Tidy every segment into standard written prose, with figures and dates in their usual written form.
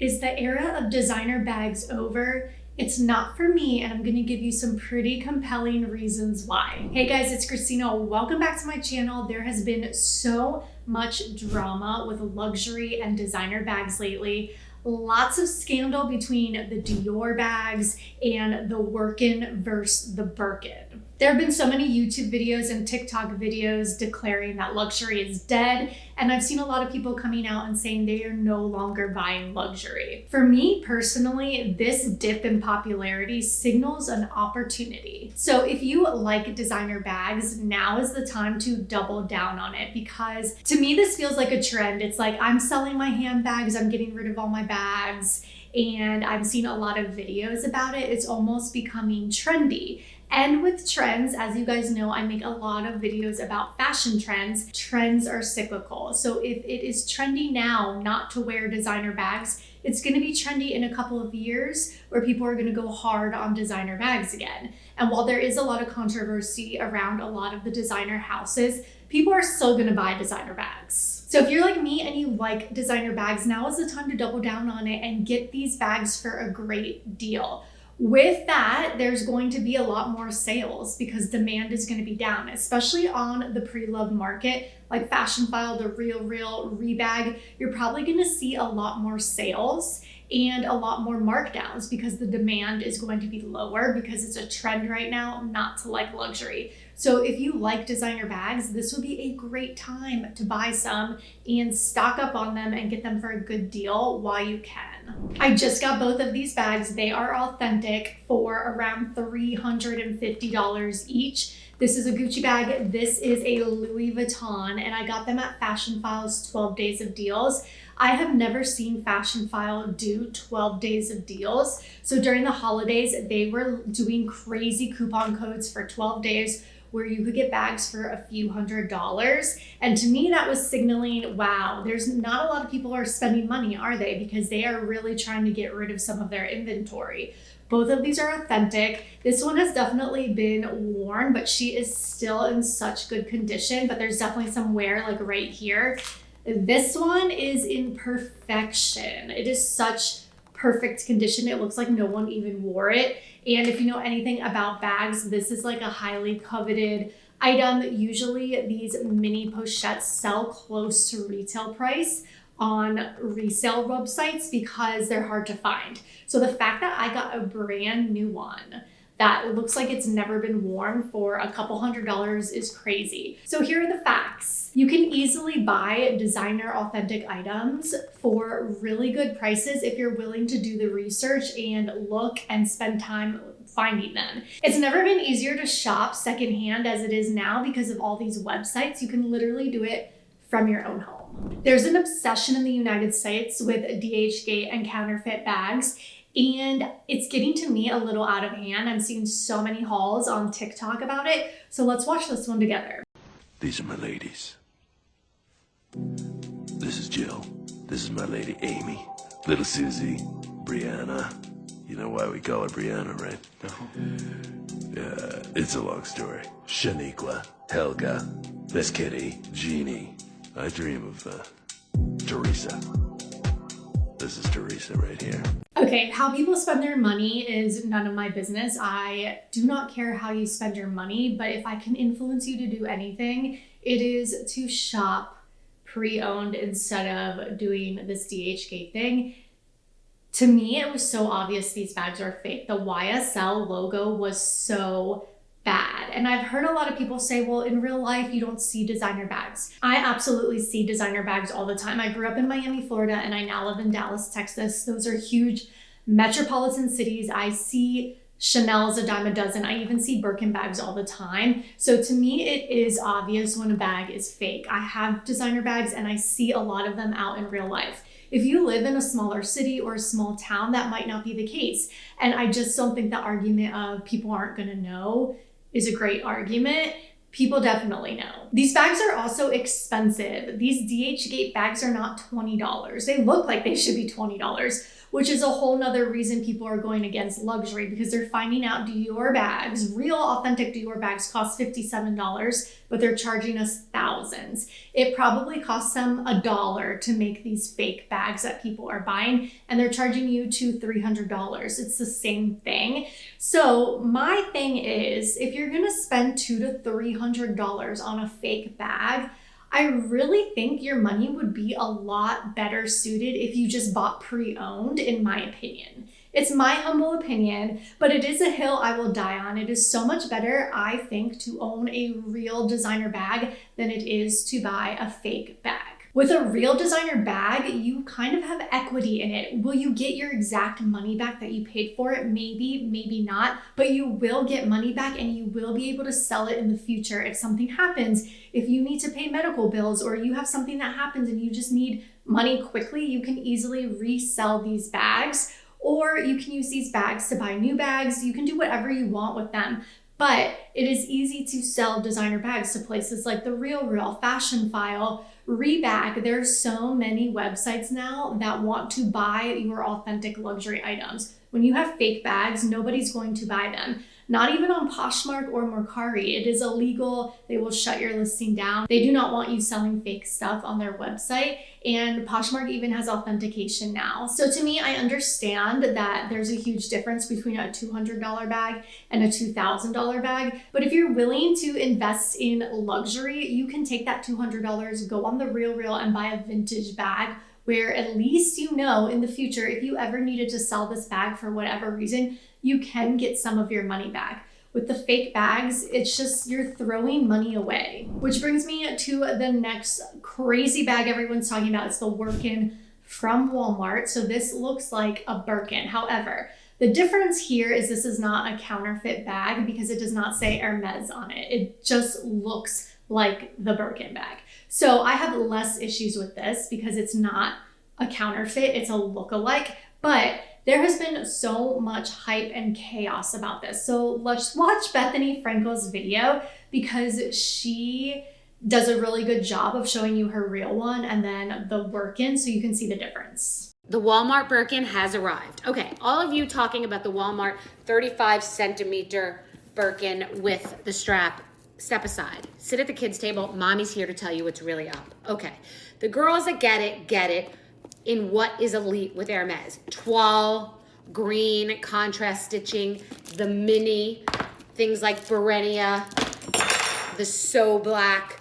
Is the era of designer bags over? It's not for me, and I'm gonna give you some pretty compelling reasons why. Hey guys, it's Christina. Welcome back to my channel. There has been so much drama with luxury and designer bags lately. Lots of scandal between the Dior bags and the Birkin versus the Birkin. There have been so many YouTube videos and TikTok videos declaring that luxury is dead, and I've seen a lot of people coming out and saying they are no longer buying luxury. For me personally, this dip in popularity signals an opportunity. So if you like designer bags, now is the time to double down on it, because to me this feels like a trend. It's like I'm selling my handbags, I'm getting rid of all my bags, and I've seen a lot of videos about it. It's almost becoming trendy. And with trends, as you guys know, I make a lot of videos about fashion trends. Trends are cyclical. So if it is trendy now not to wear designer bags, it's going to be trendy in a couple of years where people are going to go hard on designer bags again. And while there is a lot of controversy around a lot of the designer houses, people are still going to buy designer bags. So if you're like me and you like designer bags, now is the time to double down on it and get these bags for a great deal. With that, there's going to be a lot more sales because demand is going to be down, especially on the pre-loved market, like Fashionphile, the Real Rebag. You're probably going to see a lot more sales and a lot more markdowns because the demand is going to be lower because it's a trend right now not to like luxury. So if you like designer bags, this would be a great time to buy some and stock up on them and get them for a good deal while you can. I just got both of these bags. They are authentic for around $350 each. This is a Gucci bag. This is a Louis Vuitton, and I got them at Fashionphile's 12 days of deals. I have never seen Fashionphile do 12 days of deals. So during the holidays, they were doing crazy coupon codes for 12 days where you could get bags for a few $100s. And to me, that was signaling, wow, there's not a lot of people are spending money, are they? Because they are really trying to get rid of some of their inventory. Both of these are authentic. This one has definitely been worn, but she is still in such good condition, but there's definitely some wear like right here. This one is in perfection. It is such perfect condition. It looks like no one even wore it. And if you know anything about bags, this is like a highly coveted item. Usually these mini pochettes sell close to retail price on resale websites because they're hard to find. So the fact that I got a brand new one that looks like it's never been worn for a couple $100s is crazy. So here are the facts. You can easily buy designer authentic items for really good prices if you're willing to do the research and look and spend time finding them. It's never been easier to shop secondhand as it is now because of all these websites. You can literally do it from your own home. There's an obsession in the United States with DHgate and counterfeit bags, and it's getting to me a little out of hand. I'm seeing so many hauls on TikTok about it. So let's watch this one together. These are my ladies. This is Jill. This is my lady Amy. Little Susie. Brianna. You know why we call her Brianna, right? No. It's a long story. Shaniqua. Helga. Miss Kitty. Jeannie. I dream of Teresa. This is Teresa right here. Okay, how people spend their money is none of my business. I do not care how you spend your money, but if I can influence you to do anything, it is to shop pre-owned instead of doing this DHgate thing. To me, it was so obvious these bags are fake. The YSL logo was so bad. And I've heard a lot of people say, well, in real life, you don't see designer bags. I absolutely see designer bags all the time. I grew up in Miami, Florida, and I now live in Dallas, Texas. Those are huge metropolitan cities. I see Chanel's a dime a dozen. I even see Birkin bags all the time. So to me, it is obvious when a bag is fake. I have designer bags and I see a lot of them out in real life. If you live in a smaller city or a small town, that might not be the case. And I just don't think the argument of people aren't going to know is a great argument. People definitely know. These bags are also expensive. These DHgate bags are not $20. They look like they should be $20. which is a whole nother reason people are going against luxury, because they're finding out Dior bags, real authentic Dior bags, cost $57, but they're charging us thousands. It probably costs them $1 to make these fake bags that people are buying, and they're charging you $200, $300. It's the same thing. So my thing is, if you're gonna spend $200 to $300 on a fake bag, I really think your money would be a lot better suited if you just bought pre-owned, in my opinion. It's my humble opinion, but it is a hill I will die on. It is so much better, I think, to own a real designer bag than it is to buy a fake bag. With a real designer bag, you kind of have equity in it. Will you get your exact money back that you paid for it? Maybe, maybe not, but you will get money back and you will be able to sell it in the future if something happens. If you need to pay medical bills or you have something that happens and you just need money quickly, you can easily resell these bags, or you can use these bags to buy new bags. You can do whatever you want with them. But it is easy to sell designer bags to places like The RealReal, Fashion File, Rebag. There's so many websites now that want to buy your authentic luxury items. When you have fake bags, nobody's going to buy them. Not even on Poshmark or Mercari. It is illegal. They will shut your listing down. They do not want you selling fake stuff on their website. And Poshmark even has authentication now. So to me, I understand that there's a huge difference between a $200 bag and a $2,000 bag. But if you're willing to invest in luxury, you can take that $200, go on The RealReal and buy a vintage bag, where at least you know in the future, if you ever needed to sell this bag for whatever reason, you can get some of your money back. With the fake bags, it's just you're throwing money away. Which brings me to the next crazy bag everyone's talking about. It's the Birkin from Walmart. So this looks like a Birkin. However, the difference here is this is not a counterfeit bag because it does not say Hermes on it. It just looks like the Birkin bag. So I have less issues with this because it's not a counterfeit, it's a lookalike, but there has been so much hype and chaos about this. So let's watch Bethany Frankel's video because she does a really good job of showing you her real one and then the Birkin so you can see the difference. The Walmart Birkin has arrived. Okay, all of you talking about the Walmart 35 centimeter Birkin with the strap, step aside. Sit at the kids' table. Mommy's here to tell you what's really up. Okay, the girls that get it in what is elite with Hermes. Toile, green, contrast stitching, the mini, things like Berenia, the So Black.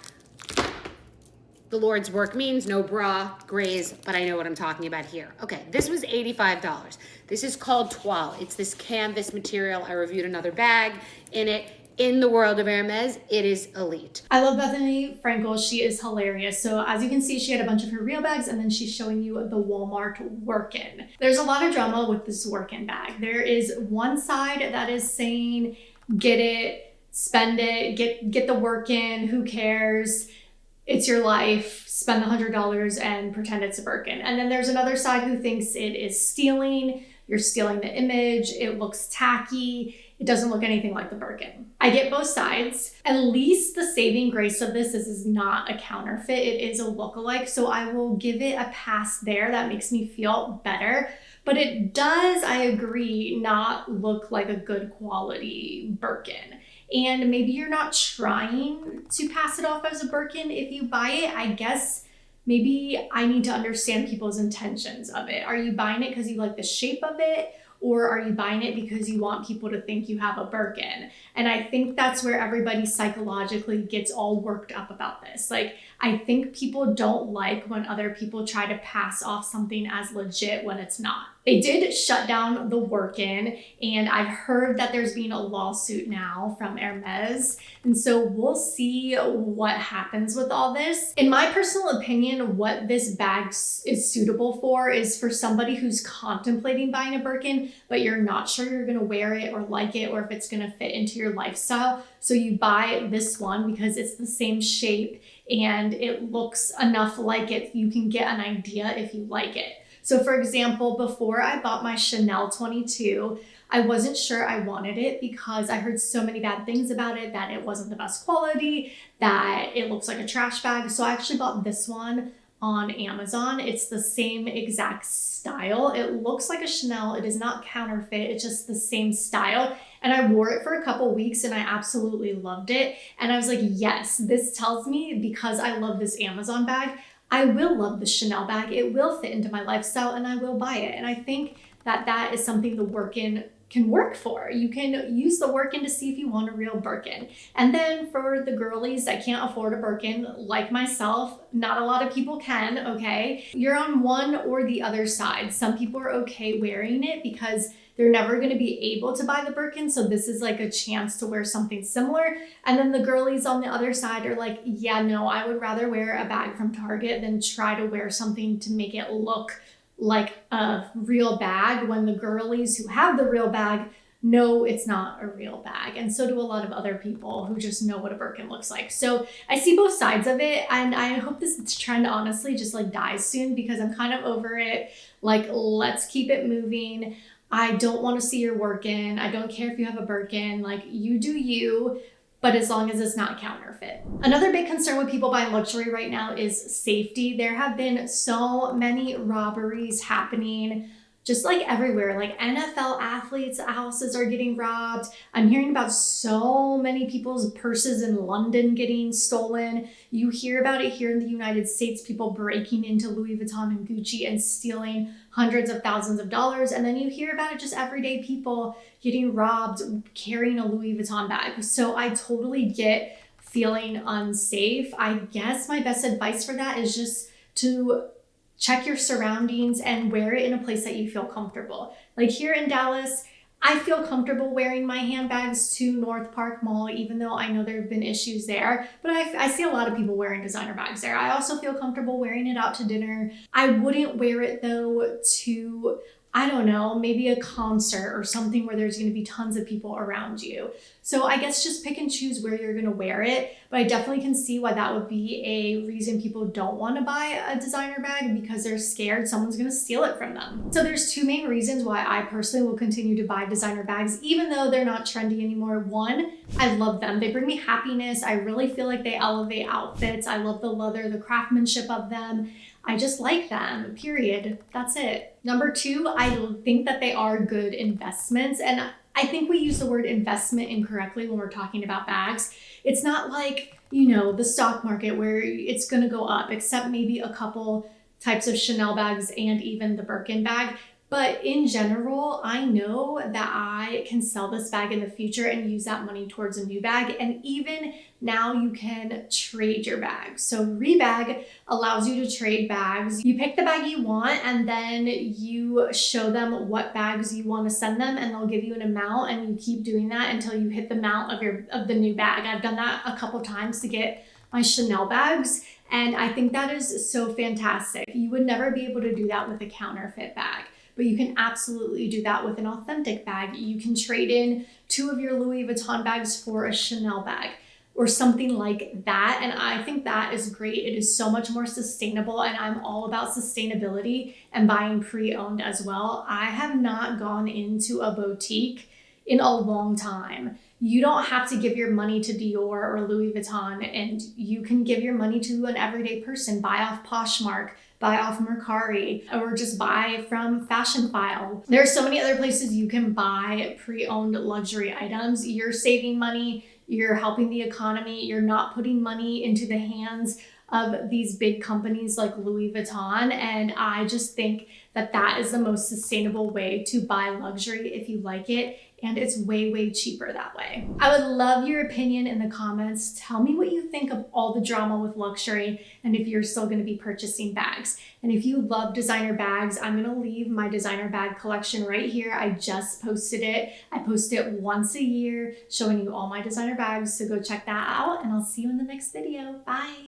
The Lord's work means no bra, grays, but I know what I'm talking about here. Okay, this was $85. This is called Toile. It's this canvas material. I reviewed another bag in it. In the world of Hermes, it is elite. I love Bethany Frankel. She is hilarious. So as you can see, she had a bunch of her real bags and then she's showing you the Walmart Birkin. There's a lot of drama with this Birkin bag. There is one side that is saying, get it, spend it, get the Birkin, who cares? It's your life, spend the $100 and pretend it's a Birkin. And then there's another side who thinks it is stealing. You're stealing the image. It looks tacky. It doesn't look anything like the Birkin. I get both sides. At least the saving grace of this is not a counterfeit. It is a lookalike. So I will give it a pass there. That makes me feel better. But it does, I agree, not look like a good quality Birkin. And maybe you're not trying to pass it off as a Birkin if you buy it. I guess maybe I need to understand people's intentions of it. Are you buying it because you like the shape of it? Or are you buying it because you want people to think you have a Birkin? And I think that's where everybody psychologically gets all worked up about this. Like, I think people don't like when other people try to pass off something as legit when it's not. They did shut down the Birkin, and I've heard that there's been a lawsuit now from Hermes. And so we'll see what happens with all this. In my personal opinion, what this bag is suitable for is for somebody who's contemplating buying a Birkin, but you're not sure you're gonna wear it or like it or if it's gonna fit into your lifestyle. So you buy this one because it's the same shape and it looks enough like it. You can get an idea if you like it. So for example, before I bought my Chanel 22, I wasn't sure I wanted it because I heard so many bad things about it, that it wasn't the best quality, that it looks like a trash bag. So I actually bought this one on Amazon. It's the same exact style. It looks like a Chanel. It is not counterfeit. It's just the same style. And I wore it for a couple weeks and I absolutely loved it. And I was like, yes, this tells me because I love this Amazon bag, I will love the Chanel bag. It will fit into my lifestyle and I will buy it. And I think that that is something the Birkin can work for. You can use the Birkin to see if you want a real Birkin. And then for the girlies that can't afford a Birkin, like myself, not a lot of people can, okay? You're on one or the other side. Some people are okay wearing it because they're never gonna be able to buy the Birkin, so this is like a chance to wear something similar. And then the girlies on the other side are like, yeah, no, I would rather wear a bag from Target than try to wear something to make it look like a real bag, when the girlies who have the real bag know it's not a real bag. And so do a lot of other people who just know what a Birkin looks like. So I see both sides of it, and I hope this trend honestly just like dies soon, because I'm kind of over it. Like, let's keep it moving. I don't want to see your Birkin. I don't care if you have a Birkin. Like, you do you, but as long as it's not counterfeit. Another big concern with people buying luxury right now is safety. There have been so many robberies happening just like everywhere. Like NFL athletes' houses are getting robbed. I'm hearing about so many people's purses in London getting stolen. You hear about it here in the United States, people breaking into Louis Vuitton and Gucci and stealing hundreds of thousands of dollars. And then you hear about it just everyday people getting robbed carrying a Louis Vuitton bag. So I totally get feeling unsafe. I guess my best advice for that is just to check your surroundings and wear it in a place that you feel comfortable. Like here in Dallas, I feel comfortable wearing my handbags to North Park Mall, even though I know there have been issues there. But I see a lot of people wearing designer bags there. I also feel comfortable wearing it out to dinner. I wouldn't wear it though to, I don't know, maybe a concert or something where there's going to be tons of people around you. So I guess just pick and choose where you're going to wear it. But I definitely can see why that would be a reason people don't want to buy a designer bag, because they're scared someone's going to steal it from them. So there's two main reasons why I personally will continue to buy designer bags, even though they're not trendy anymore. One, I love them. They bring me happiness. I really feel like they elevate outfits. I love the leather, the craftsmanship of them. I just like them, period. That's it. Number two, I think that they are good investments. And I think we use the word investment incorrectly when we're talking about bags. It's not like, you know, the stock market where it's going to go up, except maybe a couple types of Chanel bags and even the Birkin bag. But in general, I know that I can sell this bag in the future and use that money towards a new bag. And even now you can trade your bags. So Rebag allows you to trade bags. You pick the bag you want and then you show them what bags you want to send them, and they'll give you an amount, and you keep doing that until you hit the amount of the new bag. I've done that a couple times to get my Chanel bags, and I think that is so fantastic. You would never be able to do that with a counterfeit bag, but you can absolutely do that with an authentic bag. You can trade in 2 of your Louis Vuitton bags for a Chanel bag or something like that. And I think that is great. It is so much more sustainable, and I'm all about sustainability and buying pre-owned as well. I have not gone into a boutique in a long time. You don't have to give your money to Dior or Louis Vuitton, and you can give your money to an everyday person. Buy off Poshmark, buy off Mercari, or just buy from Fashion File. There are so many other places you can buy pre-owned luxury items. You're saving money, you're helping the economy, you're not putting money into the hands of these big companies like Louis Vuitton. And I just think that that is the most sustainable way to buy luxury if you like it. And it's way, way cheaper that way. I would love your opinion in the comments. Tell me what you think of all the drama with luxury and if you're still gonna be purchasing bags. And if you love designer bags, I'm gonna leave my designer bag collection right here. I just posted it. I post it once a year showing you all my designer bags. So go check that out, and I'll see you in the next video. Bye.